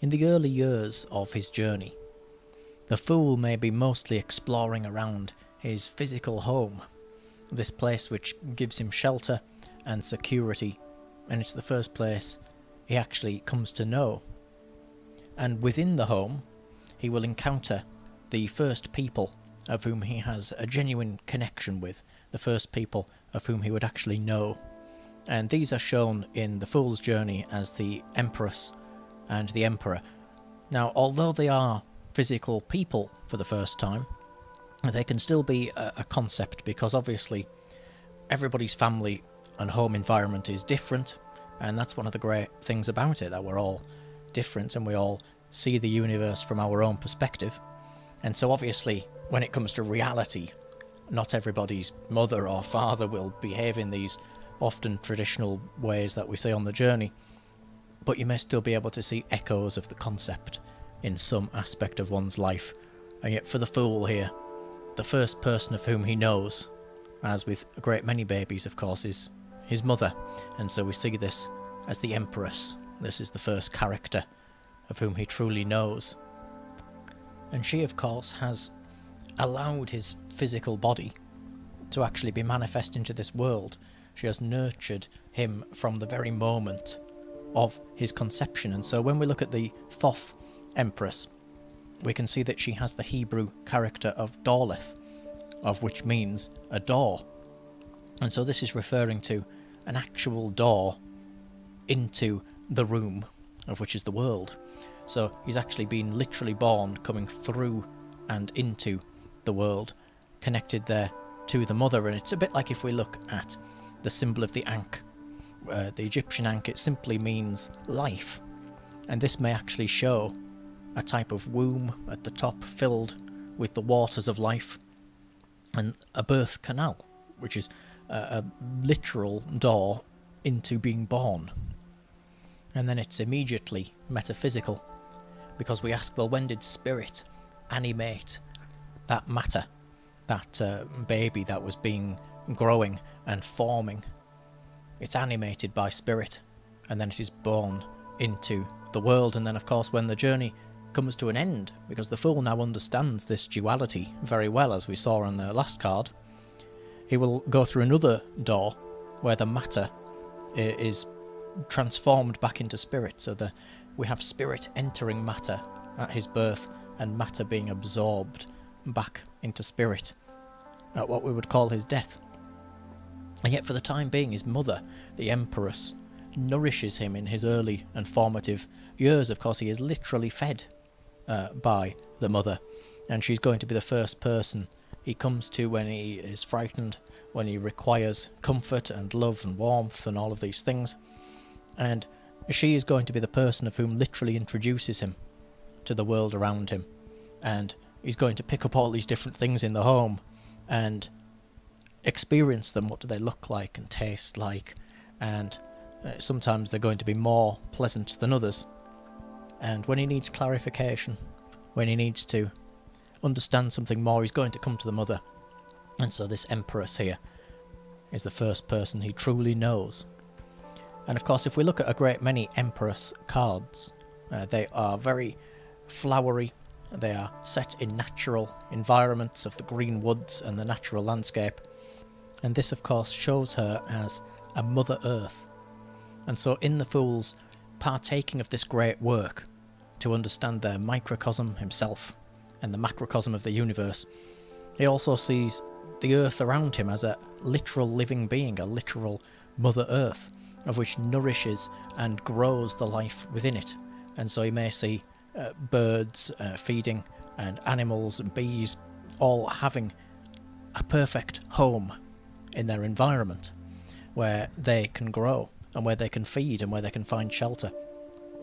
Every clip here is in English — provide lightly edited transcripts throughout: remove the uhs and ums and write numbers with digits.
In the early years of his journey, the fool may be mostly exploring around his physical home, this place which gives him shelter and security, and it's the first place he actually comes to know. And within the home, he will encounter the first people of whom he has a genuine connection with, the first people of whom he would actually know. And these are shown in the Fool's Journey as the Empress and the Emperor. Now, although they are physical people for the first time, they can still be a concept, because obviously everybody's family and home environment is different, and that's one of the great things about it, that we're all different and we all see the universe from our own perspective. And so obviously when it comes to reality, not everybody's mother or father will behave in these often traditional ways that we see on the journey, but you may still be able to see echoes of the concept in some aspect of one's life. And yet for the Fool here, the first person of whom he knows, as with a great many babies of course, is his mother, and so we see this as the Empress. This is the first character of whom he truly knows. And she of course has allowed his physical body to actually be manifest into this world. She has nurtured him from the very moment of his conception. And so when we look at the Thoth Empress, we can see that she has the Hebrew character of Dorleth, of which means a door. And so this is referring to an actual door into the room, of which is the world. So he's actually been literally born, coming through and into the world, connected there to the mother. And it's a bit like if we look at the symbol of the Ankh, the Egyptian Ankh, it simply means life. And this may actually show a type of womb at the top filled with the waters of life, and a birth canal, which is a literal door into being born. And then it's immediately metaphysical, because we ask, well, when did spirit animate that matter, that baby that was growing and forming? It's animated by spirit, and then it is born into the world. And then of course when the journey comes to an end, because the Fool now understands this duality very well, as we saw on the last card, he will go through another door where the matter is transformed back into spirit, so that we have spirit entering matter at his birth, and matter being absorbed back into spirit at what we would call his death. And yet for the time being, his mother, the Empress, nourishes him in his early and formative years. Of course, he is literally fed by the mother, and she's going to be the first person he comes to when he is frightened, when he requires comfort and love and warmth and all of these things. And she is going to be the person of whom literally introduces him to the world around him, and he's going to pick up all these different things in the home and experience them. What do they look like and taste like? And sometimes they're going to be more pleasant than others. And when he needs clarification, when he needs to understand something more, he's going to come to the mother. And so this Empress here is the first person he truly knows. And of course, if we look at a great many Empress cards, they are very flowery. They are set in natural environments of the green woods and the natural landscape. And this of course shows her as a Mother Earth. And so in the Fool's partaking of this great work to understand the microcosm himself and the macrocosm of the universe, he also sees the earth around him as a literal living being, a literal Mother Earth, of which nourishes and grows the life within it. And so he may see birds feeding, and animals and bees all having a perfect home in their environment, where they can grow and where they can feed and where they can find shelter.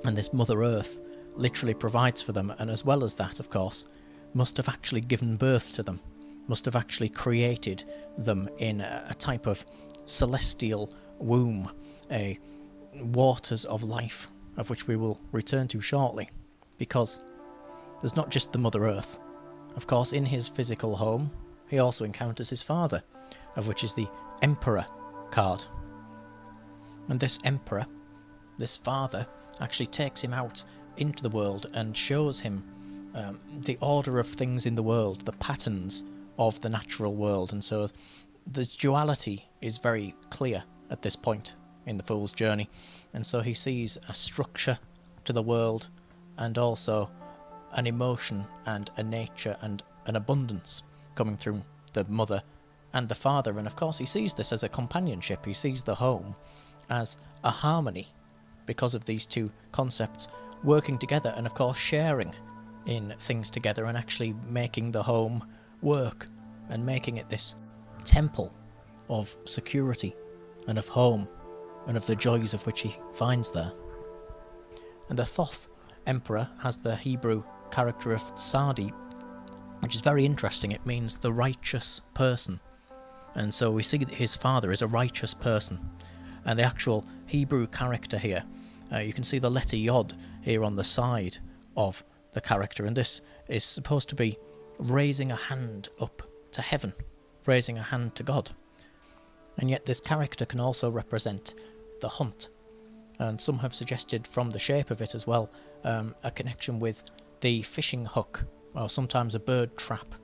And this Mother Earth literally provides for them, and as well as that, of course, must have actually given birth to them, must have actually created them in a type of celestial womb, a waters of life, of which we will return to shortly. Because there's not just the Mother Earth. Of course, in his physical home, he also encounters his father, of which is the Emperor card. And this Emperor, this father, actually takes him out into the world and shows him the order of things in the world, the patterns of the natural world. And so the duality is very clear at this point in the Fool's journey. And so he sees a structure to the world, and also an emotion and a nature and an abundance coming through the mother and the father. And of course he sees this as a companionship. He sees the home as a harmony because of these two concepts working together, and of course sharing in things together, and actually making the home work and making it this temple of security and of home and of the joys of which he finds there. And the Thoth emperor has the Hebrew character of Sadi, which is very interesting. It means the righteous person. And so we see that his father is a righteous person. And the actual Hebrew character here, you can see the letter Yod here on the side of the character, and this is supposed to be raising a hand up to heaven, raising a hand to God. And yet this character can also represent the hunt, and some have suggested from the shape of it as well a connection with the fishing hook, or sometimes a bird trap.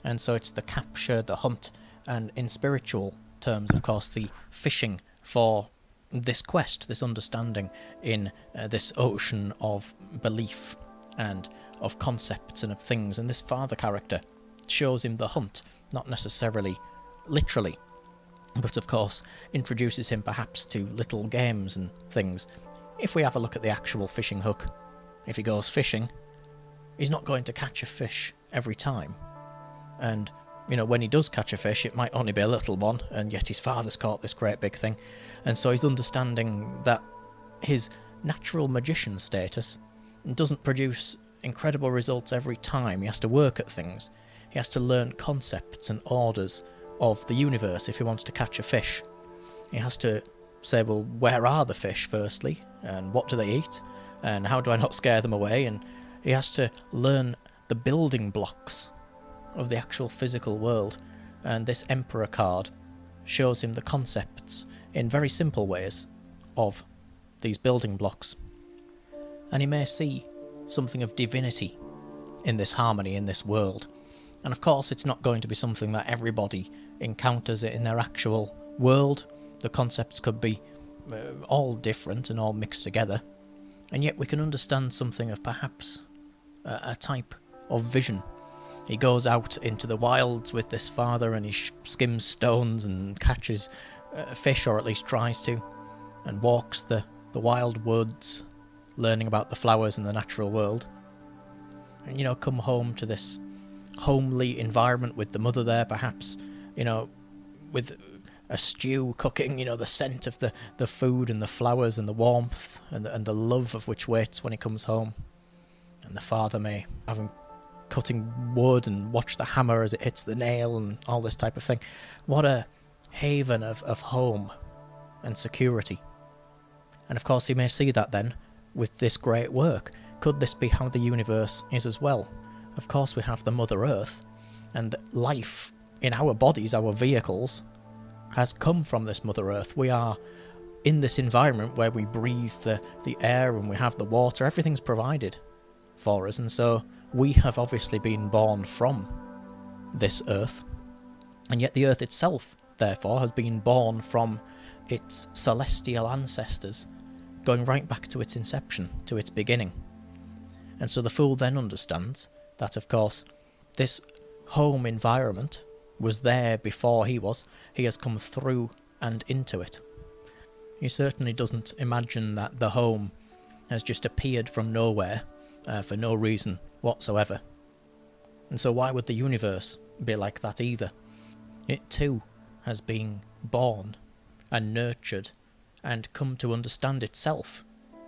And so it's the capture, the hunt, and in spiritual terms, of course, the fishing for this quest, this understanding in this ocean of belief and of concepts and of things. And this father character shows him the hunt, not necessarily literally, but of course introduces him perhaps to little games and things. If we have a look at the actual fishing hook, if he goes fishing, he's not going to catch a fish every time. And, you know, when he does catch a fish, it might only be a little one, and yet his father's caught this great big thing. And so he's understanding that his natural magician status doesn't produce incredible results every time. He has to work at things. He has to learn concepts and orders of the universe if he wants to catch a fish. He has to say, well, where are the fish, firstly, and what do they eat, and how do I not scare them away? And he has to learn the building blocks of the actual physical world. And this Emperor card shows him the concepts in very simple ways of these building blocks. And he may see something of divinity in this harmony, in this world. And of course it's not going to be something that everybody encounters it in their actual world. The concepts could be all different and all mixed together. And yet we can understand something of perhaps a type of vision. He goes out into the wilds with this father, and he skims stones and catches fish, or at least tries to, and walks the wild woods, learning about the flowers and the natural world. And, you know, come home to this homely environment with the mother there, perhaps, you know, with a stew cooking, you know, the scent of the food and the flowers and the warmth and the love of which waits when he comes home. And the father may have him cutting wood and watch the hammer as it hits the nail and all this type of thing. What a haven of home and security. And of course he may see that then with this great work. Could this be how the universe is as well? Of course we have the Mother Earth, and life in our bodies, our vehicles, has come from this Mother Earth. We are in this environment where we breathe the air and we have the water. Everything's provided for us, and so we have obviously been born from this earth. And yet the earth itself, therefore, has been born from its celestial ancestors, going right back to its inception, to its beginning. And so the Fool then understands that, of course, this home environment was there before he was. He has come through and into it. He certainly doesn't imagine that the home has just appeared from nowhere for no reason whatsoever. And so why would the universe be like that either? It too has been born and nurtured and come to understand itself,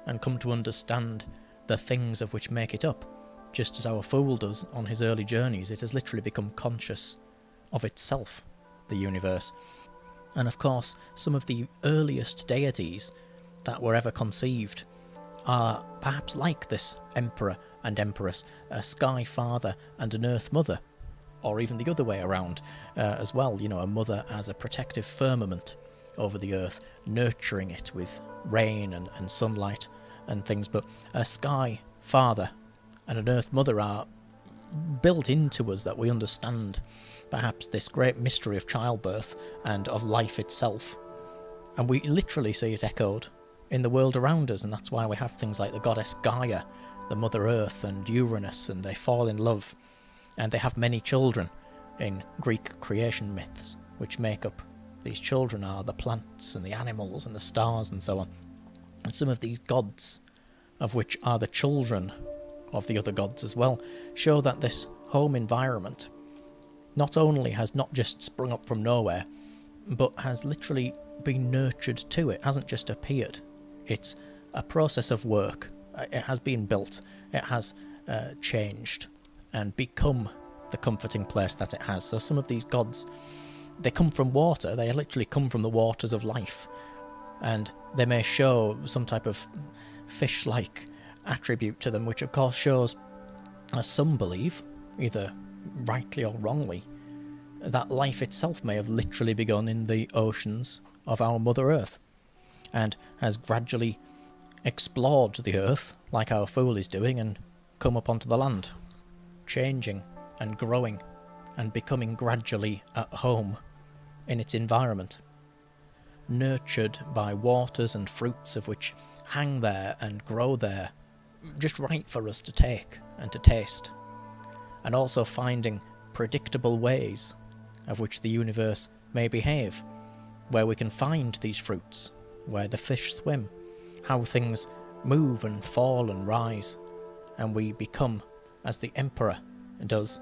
and come to understand the things of which make it up. Just as our Fool does on his early journeys, it has literally become conscious of itself, the universe. And of course, some of the earliest deities that were ever conceived are perhaps like this Emperor and Empress, a Sky Father and an Earth Mother, or even the other way around as well, you know, a mother as a protective firmament over the earth, nurturing it with rain and sunlight and things, but a Sky father and an earth mother are built into us, that we understand perhaps this great mystery of childbirth and of life itself. And we literally see it echoed in the world around us, and that's why we have things like the goddess Gaia, the Mother Earth, and Uranus, and they fall in love, and they have many children in Greek creation myths, which make up these children are the plants and the animals and the stars and so on. And some of these gods, of which are the children of the other gods as well, show that this home environment not only has not just sprung up from nowhere, but has literally been nurtured to it. It hasn't just appeared. It's a process of work. It has been built. It has changed and become the comforting place that it has. So some of these gods, they come from water. They literally come from the waters of life. And they may show some type of fish-like attribute to them, which of course shows, as some believe, either rightly or wrongly, that life itself may have literally begun in the oceans of our Mother Earth, and has gradually explored the Earth, like our Fool is doing, and come up onto the land, changing and growing, and becoming gradually at home in its environment, nurtured by waters and fruits of which hang there and grow there, just right for us to take and to taste, and also finding predictable ways of which the universe may behave, where we can find these fruits, where the fish swim, how things move and fall and rise, and we become, as the Emperor does,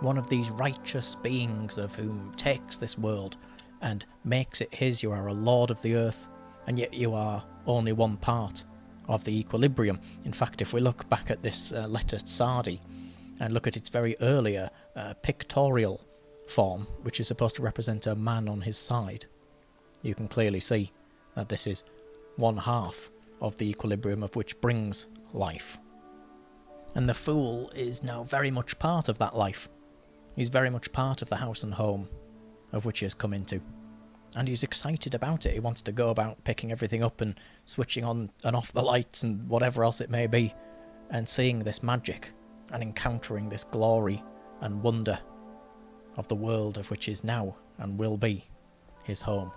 one of these righteous beings of whom takes this world and makes it his. You are a lord of the earth, and yet you are only one part of the equilibrium. In fact, if we look back at this letter Sardi and look at its very earlier pictorial form, which is supposed to represent a man on his side, you can clearly see that this is one half of the equilibrium of which brings life. And the Fool is now very much part of that life. He's very much part of the house and home of which he has come into. And he's excited about it. He wants to go about picking everything up and switching on and off the lights and whatever else it may be, and seeing this magic and encountering this glory and wonder of the world of which is now and will be his home.